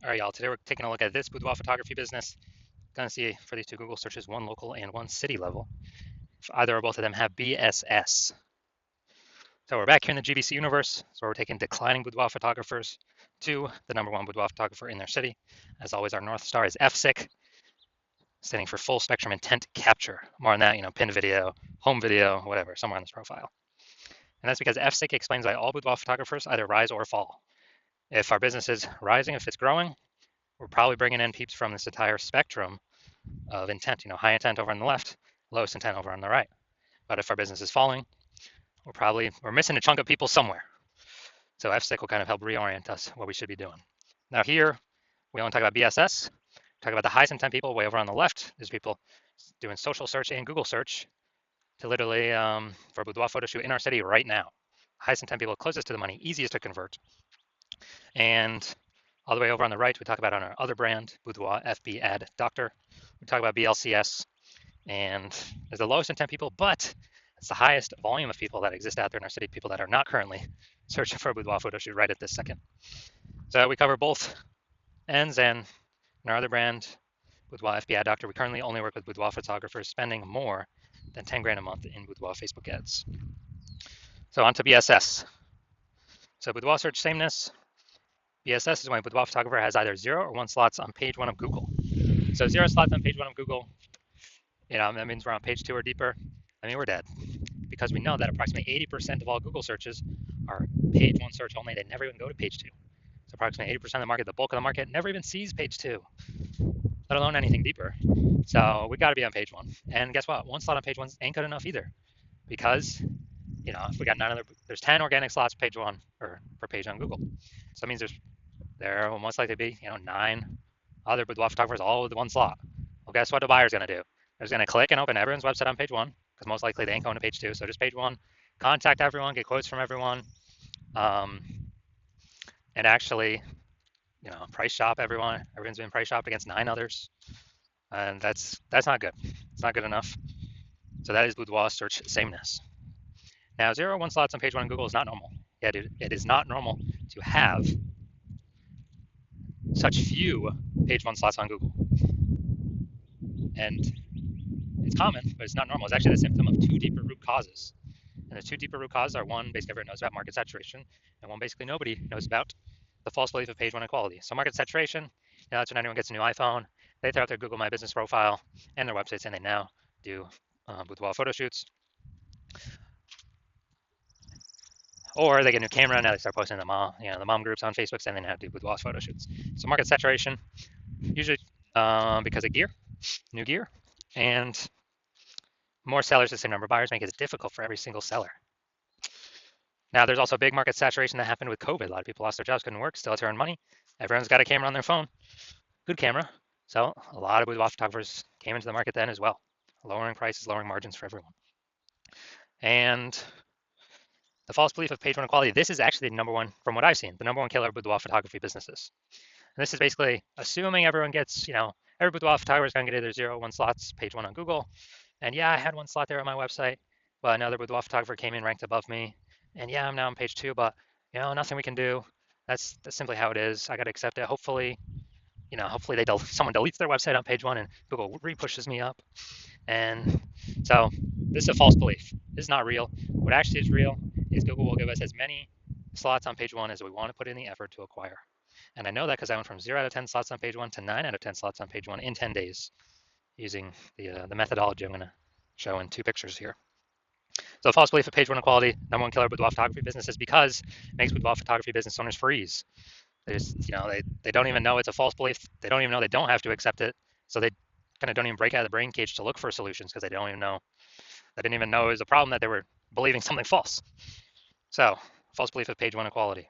All right, y'all, today we're taking a look at this boudoir photography business. Gonna see for these two Google searches, one local and one city level. If either or both of them have BSS. So we're back here in the GBC universe. So we're taking declining boudoir photographers to the number one boudoir photographer in their city. As always, our North Star is FSIC, standing for full spectrum intent capture. More on that, pin video, home video, whatever, somewhere on this profile. And that's because FSIC explains why all boudoir photographers either rise or fall. If our business is rising, if it's growing, we're probably bringing in peeps from this entire spectrum of intent, high intent over on the left, lowest intent over on the right. But if our business is falling, we're missing a chunk of people somewhere. So FSIC will kind of help reorient us what we should be doing. Now here, we only talk about BSS, talk about the highest intent people way over on the left. There's people doing social search and Google search to literally for a boudoir photo shoot in our city right now. Highest intent people closest to the money, easiest to convert. And all the way over on the right, we talk about on our other brand, Boudoir FB Ad Doctor. We talk about BLCS, and there's the lowest intent people, but it's the highest volume of people that exist out there in our city, people that are not currently searching for a boudoir photo shoot right at this second. So we cover both ends, and in our other brand, Boudoir FB Ad Doctor, we currently only work with boudoir photographers spending more than 10 grand a month in boudoir Facebook ads. So on to BSS. So boudoir search sameness. BSS is when a boudoir photographer has either 0 or 1 slots on page 1 of Google. So 0 slots on page 1 of Google, that means we're on page 2 or deeper. I mean, we're dead, because we know that approximately 80% of all Google searches are page 1 search only. They never even go to page 2. So approximately 80% of the market, the bulk of the market, never even sees page 2, let alone anything deeper. So we got to be on page 1. And guess what? 1 slot on page 1 ain't good enough either, because if we got there's 10 organic slots page 1 or per page on Google. So that means there will most likely be 9 other boudoir photographers all with 1 slot. Well, guess what the buyer's going to do? They're going to click and open everyone's website on page 1, because most likely they ain't going to page 2. So just page 1, contact everyone, get quotes from everyone, and actually, price shop everyone. Everyone's been price shopped against 9 others, and that's not good. It's not good enough. So that is boudoir search sameness. Now, 0 or 1 slots on page 1 on Google is not normal. Yeah, it is not normal to have such few page 1 slots on Google. And it's common, but it's not normal. It's actually the symptom of 2 deeper root causes. And the 2 deeper root causes are, one, basically everyone knows about market saturation, and one, basically nobody knows about the false belief of page 1 equality. So market saturation, that's when anyone gets a new iPhone, they throw out their Google My Business profile and their websites, and they now do boudoir photo shoots. Or they get a new camera, and now they start posting the mom groups on Facebook, saying they now do boudoir photo shoots. So market saturation, usually because of new gear, and more sellers, the same number of buyers, make it difficult for every single seller. Now, there's also big market saturation that happened with COVID. A lot of people lost their jobs, couldn't work, still had to earn money. Everyone's got a camera on their phone, good camera. So a lot of boudoir photographers came into the market then as well, lowering prices, lowering margins for everyone. And the false belief of page 1 equality, this is actually the number one, from what I've seen, the number one killer of boudoir photography businesses. And this is basically assuming everyone gets, every boudoir photographer is going to get either 0 or 1 slots, page 1 on Google. And yeah, I had 1 slot there on my website, but another boudoir photographer came in ranked above me. And yeah, I'm now on page 2, but nothing we can do. That's simply how it is. I got to accept it. Hopefully, someone deletes their website on page 1 and Google repushes me up. And so this is a false belief. This is not real. What actually is real is Google will give us as many slots on page 1 as we want to put in the effort to acquire. And I know that because I went from 0 out of 10 slots on page 1 to 9 out of 10 slots on page 1 in 10 days using the methodology I'm going to show in 2 pictures here. So false belief of page 1 equality, number one killer of boudoir photography businesses, because it makes boudoir photography business owners freeze. They don't even know it's a false belief. They don't even know they don't have to accept it. So they kind of don't even break out of the brain cage to look for solutions, because they didn't even know it was a problem, that they were believing something false. So false belief of page 1 equality.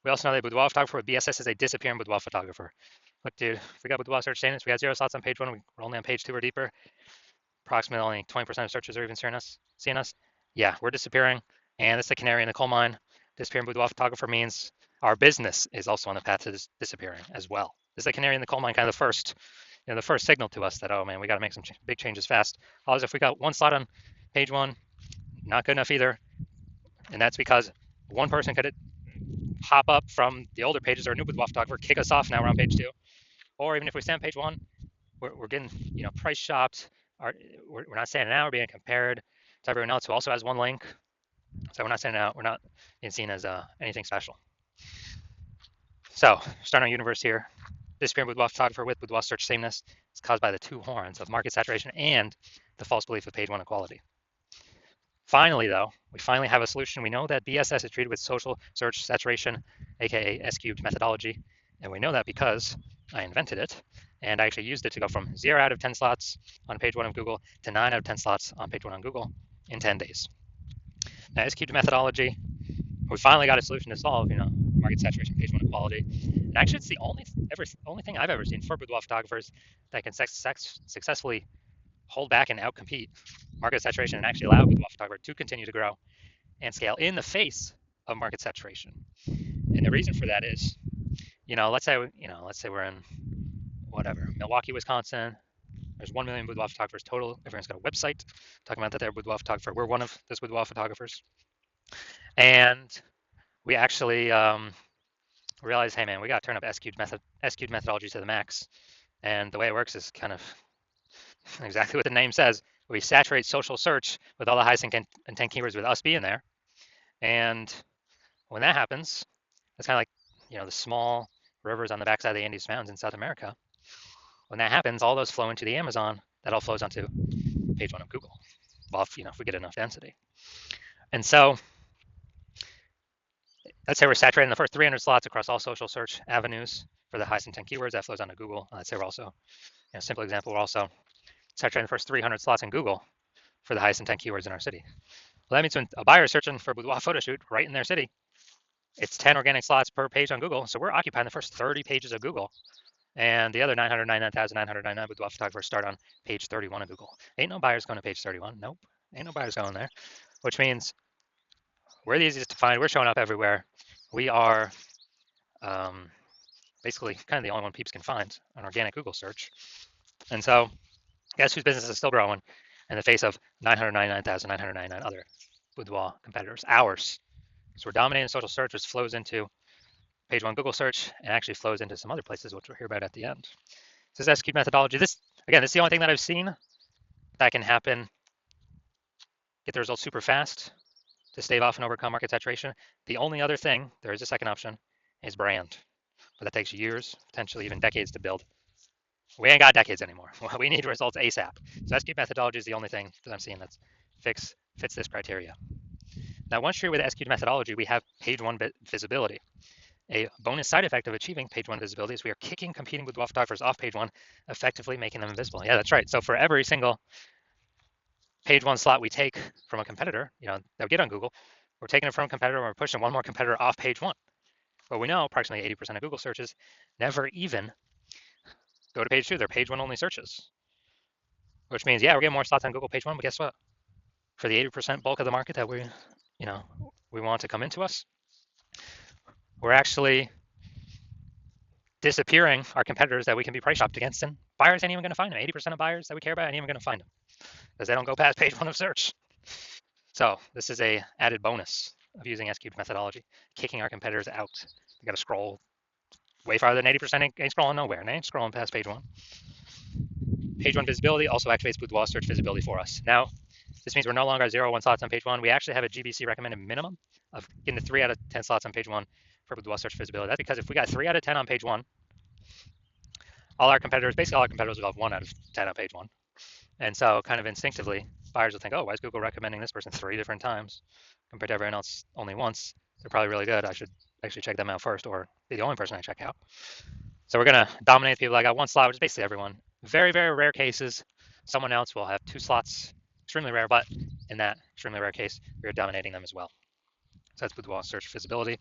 We also know that boudoir photographer with BSS is a disappearing boudoir photographer. Look, dude, if we got boudoir search sameness, we got 0 slots on page 1, we're only on page 2 or deeper. Approximately only 20% of searches are even seeing us. Yeah, we're disappearing, and it's the canary in the coal mine. Disappearing boudoir photographer means our business is also on the path to disappearing as well. This is the canary in the coal mine, kind of the first signal to us that, oh man, we got to make some big changes fast. Otherwise, if we got 1 slot on page 1, not good enough either, and that's because one person could hop up from the older pages or a new boudoir photographer, kick us off, now we're on page 2. Or even if we stay on page 1, we're getting, price shopped. We're not standing out, we're being compared to everyone else who also has one link. So we're not standing out, we're not being seen as anything special. So, starting our universe here. Disappearing boudoir photographer with boudoir search sameness is caused by the two horns of market saturation and the false belief of page 1 equality. Finally, though, we finally have a solution. We know that BSS is treated with social search saturation, aka S-cubed methodology, and we know that because I invented it, and I actually used it to go from 0 out of 10 slots on page 1 of Google to 9 out of 10 slots on page 1 on Google in 10 days. Now, S-cubed methodology, we finally got a solution to solve, market saturation, page 1 equality. And actually, it's the only thing I've ever seen for boudoir photographers that can successfully hold back and outcompete market saturation and actually allow a boudoir photographer to continue to grow and scale in the face of market saturation. And the reason for that is, let's say we're in Milwaukee, Wisconsin. There's 1 million boudoir photographers total. Everyone's got a website talking about that they're a boudoir photographer. We're one of those boudoir photographers. And we actually realize, hey man, we got to turn up S-cubed methodology to the max. And the way it works is kind of exactly what the name says. We saturate social search with all the highest intent keywords with us being there. And when that happens, it's kind of like, the small rivers on the backside of the Andes Mountains in South America. When that happens, all those flow into the Amazon. That all flows onto page 1 of Google. Well, if we get enough density. And so let's say we're saturating the first 300 slots across all social search avenues for the highest intent keywords. That flows onto Google. Let's say we're also, simple example, we're also saturating the first 300 slots in Google for the highest intent keywords in our city. Well, that means when a buyer is searching for a boudoir photo shoot right in their city, it's 10 organic slots per page on Google. So we're occupying the first 30 pages of Google. And the other 999,999 boudoir photographers start on page 31 of Google. Ain't no buyers going to page 31. Nope. Ain't no buyers going there. Which means we're the easiest to find. We're showing up everywhere. We are basically kind of the only one peeps can find on organic Google search. And so guess whose business is still growing in the face of 999,999 other boudoir competitors? Ours. So we're dominating social search, which flows into page 1 Google search and actually flows into some other places, which we'll hear about at the end. This is S-cubed methodology. This is the only thing that I've seen that can happen, get the results super fast to stave off and overcome market saturation. The only other thing, there is a second option, is brand. But that takes years, potentially even decades to build. We ain't got decades anymore. We need results ASAP. So S-cubed methodology is the only thing that I'm seeing that fits this criteria. Now, once you're with S-cubed methodology, we have page 1 visibility. A bonus side effect of achieving page 1 visibility is we are kicking competing boudoir photographers off page 1, effectively making them invisible. Yeah, that's right. So for every single page 1 slot we take from a competitor, that we get on Google, we're taking it from a competitor and we're pushing one more competitor off page 1. But we know approximately 80% of Google searches never even go to page 2. They're page 1 only searches, which means, yeah, we're getting more slots on Google page 1, but guess what? For the 80% bulk of the market that we want to come into us, we're actually disappearing our competitors that we can be price shopped against, and buyers ain't even going to find them. 80% of buyers that we care about ain't even going to find them because they don't go past page 1 of search. So this is a added bonus of using S-cubed methodology, kicking our competitors out. They got to scroll way farther than 80%. Ain't scrolling nowhere, and they ain't scrolling past page 1. Page 1 visibility also activates boudoir search visibility for us. Now, this means we're no longer 0 1 slots on page 1. We actually have a GBC recommended minimum of getting to 3 out of 10 slots on page 1 for boudoir search visibility. That's because if we got 3 out of 10 on page 1, basically all our competitors will have 1 out of 10 on page 1. And so kind of instinctively, buyers will think, oh, why is Google recommending this person 3 different times compared to everyone else only once? They're probably really good. I should actually check them out first or be the only person I check out. So we're going to dominate people that got 1 slot, which is basically everyone. Very, very rare cases, someone else will have 2 slots. Extremely rare, but in that extremely rare case, we are dominating them as well. So that's boudoir search visibility.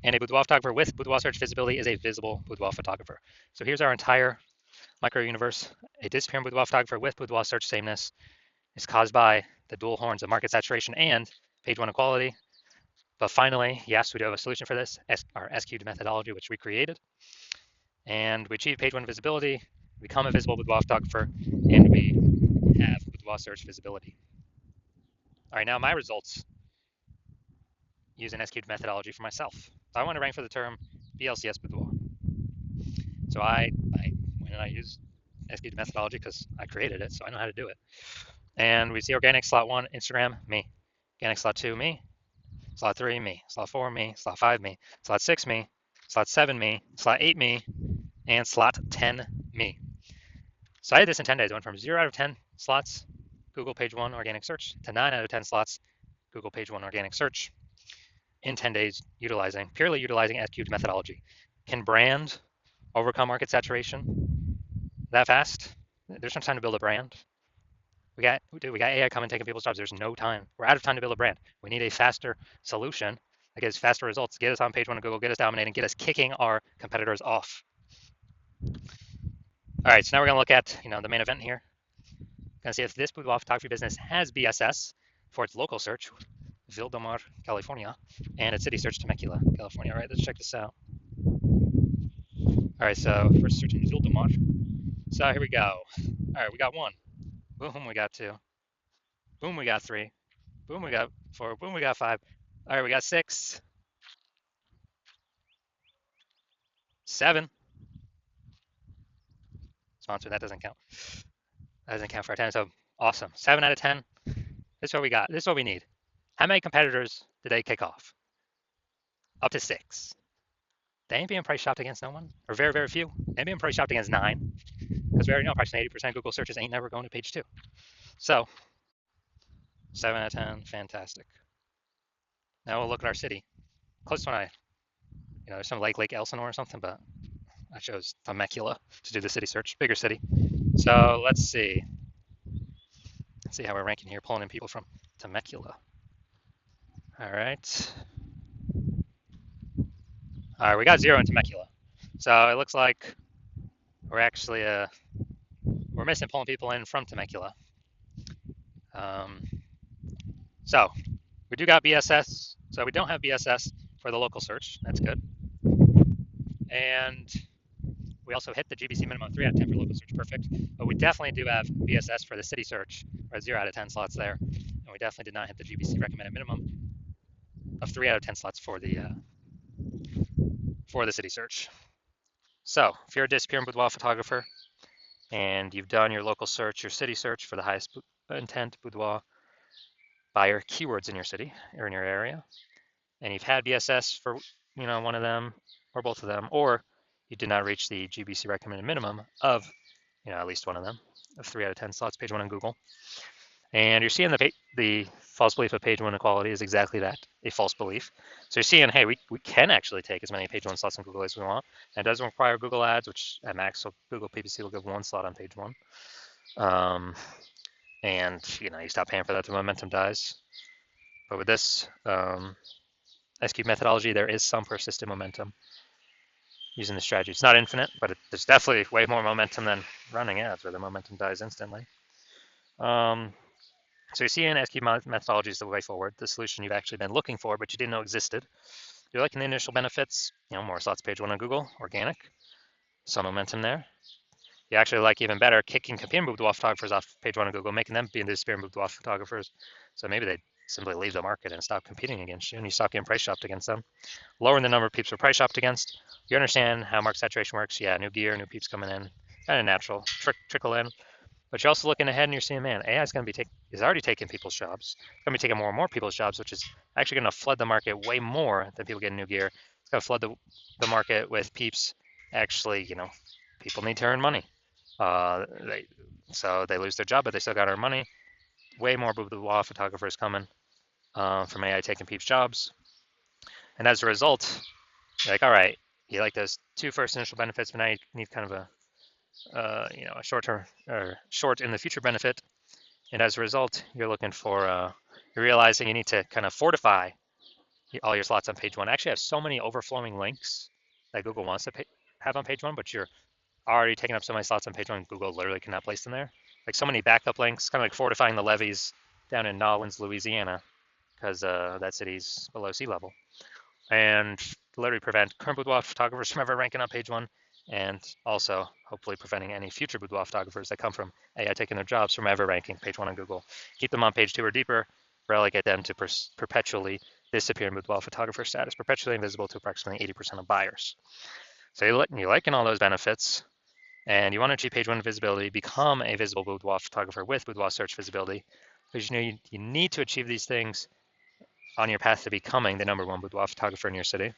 And a boudoir photographer with boudoir search visibility is a visible boudoir photographer. So here's our entire micro universe. A disappearing boudoir photographer with boudoir search sameness is caused by the dual horns of market saturation and page 1 equality. But finally, yes, we do have a solution for this, our S-cubed methodology, which we created. And we achieve page 1 visibility, become a visible boudoir photographer, and we have boudoir search visibility. All right, now my results using S-cubed methodology for myself. So I want to rank for the term BLCS Boudoir. So I use execute methodology because I created it, so I know how to do it. And we see organic slot 1, Instagram, me. Organic slot 2, me. Slot 3, me. Slot 4, me. Slot 5, me. Slot 6, me. Slot 7, me. Slot 8, me. And slot 10, me. So I did this in 10 days. I went from 0 out of 10 slots, Google page 1 organic search, to 9 out of 10 slots, Google page 1 organic search in 10 days, purely utilizing SQ's methodology. Can brand overcome market saturation that fast? There's no time to build a brand. We got AI coming taking people's jobs. There's no time. We're out of time to build a brand. We need a faster solution that gives faster results, get us on page 1 of Google, get us dominating, get us kicking our competitors off. All right, so now we're gonna look at the main event here. Gonna see if this boudoir photography business has BSS for its local search, Vildemar, California, and its city search, Temecula, California. All right, let's check this out. All right, so first search in Vildemar. So here we go. All right, we got 1. Boom, we got 2. Boom, we got 3. Boom, we got 4. Boom, we got 5. All right, we got 6. 7. Sponsor, that doesn't count. That doesn't count for our 10. So awesome. 7 out of 10. This is what we got. This is what we need. How many competitors did they kick off? Up to 6. They ain't being price shopped against no one, or very, very few. They ain't being price shopped against 9, because we already know approximately 80% Google searches ain't never going to page 2. So 7 out of 10, fantastic. Now we'll look at our city. Closest one there's some Lake Elsinore or something, but I chose Temecula to do the city search, bigger city. So let's see. Let's see how we're ranking here, pulling in people from Temecula. All right. All right, we got 0 in Temecula. So it looks like we're actually we're missing pulling people in from Temecula. So we do got BSS. So we don't have BSS for the local search. That's good. And we also hit the GBC minimum 3 out of 10 for local search. Perfect. But we definitely do have BSS for the city search, or 0 out of 10 slots there. And we definitely did not hit the GBC recommended minimum of 3 out of 10 slots for the city search. So if you're a disappearing boudoir photographer and you've done your local search, your city search for the highest intent boudoir buyer keywords in your city or in your area, and you've had BSS for one of them or both of them, or you did not reach the GBC recommended minimum of at least one of them, of 3 out of 10 slots, page 1 on Google, and you're seeing the false belief of page 1 equality is exactly that, a false belief. So you're seeing, hey, we can actually take as many page 1 slots on Google as we want, and it doesn't require Google Ads, which at max, so Google PPC will give 1 slot on page 1. And you stop paying for that, the momentum dies. But with this SQ methodology, there is some persistent momentum using the strategy. It's not infinite, but there's definitely way more momentum than running ads where the momentum dies instantly. So you see in SQ methodology is the way forward, the solution you've actually been looking for, but you didn't know existed. You're liking the initial benefits, more slots page 1 on Google, organic, some momentum there. You actually like even better kicking competing boudoir photographers off page 1 on Google, making them be the disappearing boudoir photographers. So maybe they simply leave the market and stop competing against you, and you stop getting price shopped against them. Lowering the number of peeps we're price shopped against. You understand how market saturation works. Yeah, new gear, new peeps coming in, kind of natural, trickle in. But you're also looking ahead and you're seeing, man, AI is going to is already taking people's jobs. It's going to be taking more and more people's jobs, which is actually going to flood the market way more than people getting new gear. It's going to flood the market with peeps. Actually, people need to earn money. So they lose their job, but they still got to earn money. Way more boudoir photographers coming from AI taking peeps' jobs. And as a result, you're like, all right, you like those 2 first initial benefits, but now you need kind of a short-term or short in the future benefit. And as a result, you're looking for, you're realizing you need to kind of fortify all your slots on page 1. Actually, have so many overflowing links that Google wants to have on page 1, but you're already taking up so many slots on page 1, Google literally cannot place them there. Like so many backup links, kind of like fortifying the levees down in Nolens, Louisiana, because that city's below sea level. And literally prevent current boudoir photographers from ever ranking on page 1, and also hopefully preventing any future boudoir photographers that come from AI taking their jobs from ever ranking page 1 on Google. Keep them on page 2 or deeper, relegate them to perpetually disappearing boudoir photographer status, perpetually invisible to approximately 80% of buyers. So you're liking all those benefits, and you want to achieve page one visibility, become a visible boudoir photographer with boudoir search visibility, because you know you need to achieve these things on your path to becoming the #1 boudoir photographer in your city.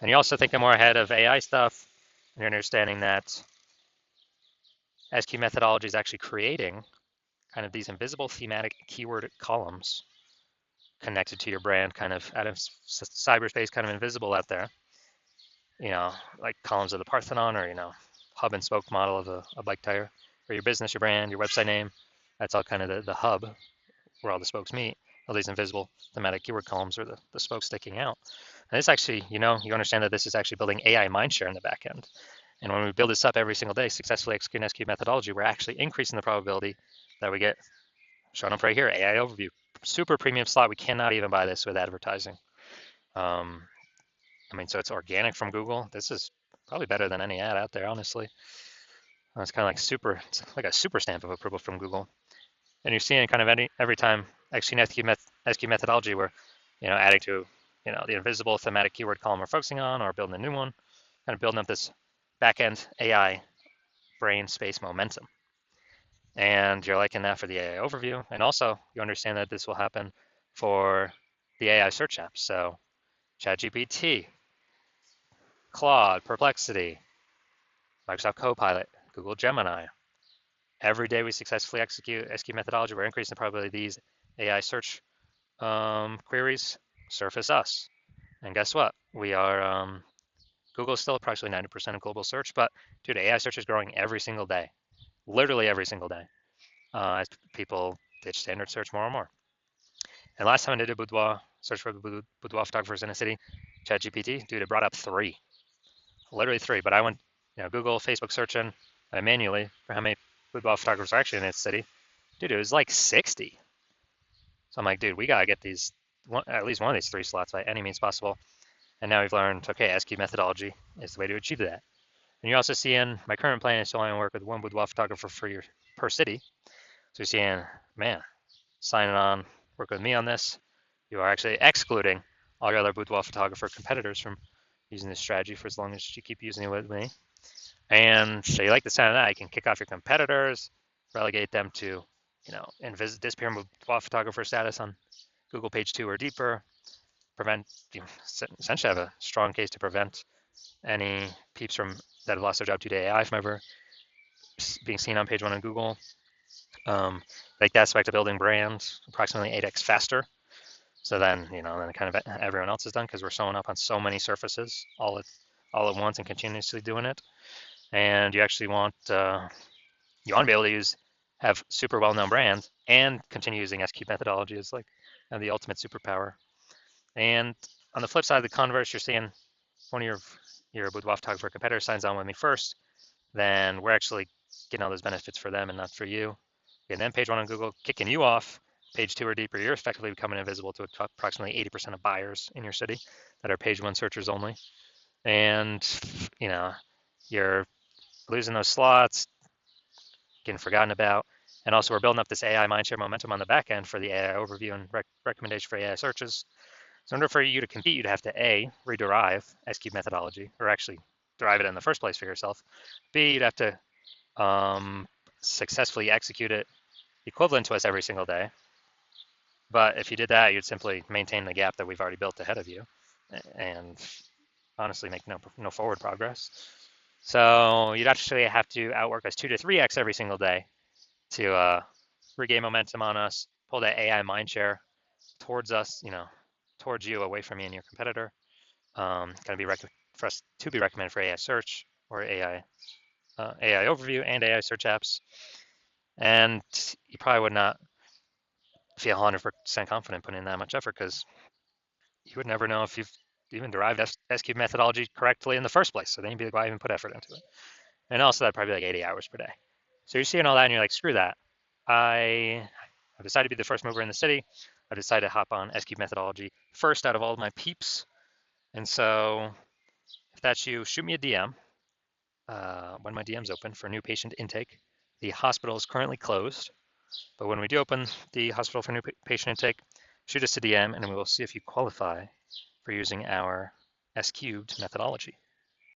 And you're also thinking more ahead of AI stuff, and you're understanding that SQ methodology is actually creating kind of these invisible thematic keyword columns connected to your brand, kind of out of cyberspace, kind of invisible out there. You know, like columns of the Parthenon, or hub and spoke model of a bike tire, or your business, your brand, your website name. That's all kind of the hub where all the spokes meet. All these invisible thematic keyword columns are the spokes sticking out. And this actually, you understand that this is actually building AI mindshare in the back end. And when we build this up every single day, successfully executing SQ methodology, we're actually increasing the probability that we get shown up right here, AI overview, super premium slot. We cannot even buy this with advertising. So it's organic from Google. This is probably better than any ad out there, honestly. It's kind of like it's like a super stamp of approval from Google. And you're seeing kind of every time executing SQ methodology, we're adding to the invisible thematic keyword column we're focusing on, or building a new one, kind of building up this back-end AI brain space momentum. And you're liking that for the AI overview. And also you understand that this will happen for the AI search apps. So ChatGPT, Claude, Perplexity, Microsoft Copilot, Google Gemini. Every day we successfully execute SQ methodology, we're increasing the probability of these AI search queries surface us. And guess what? We are, Google's still approximately 90% of global search, but dude, AI search is growing every single day, literally every single day, as people ditch standard search more and more. And last time I did a boudoir search for boudoir photographers in a city, ChatGPT, dude, it brought up 3, literally 3. But I went, Google, Facebook searching manually for how many boudoir photographers are actually in its city. Dude, it was like 60. So I'm like, dude, we gotta get these at least one of these 3 slots by any means possible. And now we've learned, okay, SQ methodology is the way to achieve that. And you're also seeing my current plan is to only work with one boudoir photographer per city. So you're seeing, man, signing on, work with me on this. You are actually excluding all your other boudoir photographer competitors from using this strategy for as long as you keep using it with me. And so you like the sound of that, you can kick off your competitors, relegate them to, disappear boudoir photographer status on Google page 2 or deeper, essentially have a strong case to prevent any peeps that have lost their job due to AI from ever being seen on page 1 on Google. Like that aspect of building brands approximately 8x faster. So then, then kind of everyone else is done, because we're showing up on so many surfaces all at once and continuously doing it. And you actually want to be able to have super well-known brands and continue using SQ methodology as like the ultimate superpower. And on the flip side of the converse, you're seeing one of your boudoir photographer competitor signs on with me first, then we're actually getting all those benefits for them and not for you. And then page 1 on Google kicking you off. Page 2 or deeper, you're effectively becoming invisible to approximately 80% of buyers in your city that are page 1 searchers only. And you're losing those slots, getting forgotten about. And also we're building up this AI mindshare momentum on the back end for the AI overview and recommendation for AI searches. So in order for you to compete, you'd have to A, rederive SQ methodology, or actually derive it in the first place for yourself. B, you'd have to successfully execute it equivalent to us every single day. But if you did that, you'd simply maintain the gap that we've already built ahead of you and honestly make no forward progress. So you'd actually have to outwork us 2 to 3x every single day to regain momentum on us, pull that AI mindshare towards us, towards you, away from you and your competitor. Going to be for us to be recommended for AI search or AI overview and AI search apps. And you probably would not feel 100% confident putting in that much effort, because you would never know if you've even derived SQ methodology correctly in the first place. So then you'd be like, why even put effort into it? And also that'd probably be like 80 hours per day. So you're seeing all that and you're like, screw that. I've decided to be the first mover in the city. I've decided to hop on SQ methodology first out of all of my peeps. And so if that's you, shoot me a DM when my DM's open for new patient intake. The hospital is currently closed, but when we do open the hospital for new patient intake, shoot us a DM and we will see if you qualify for using our S cubed methodology.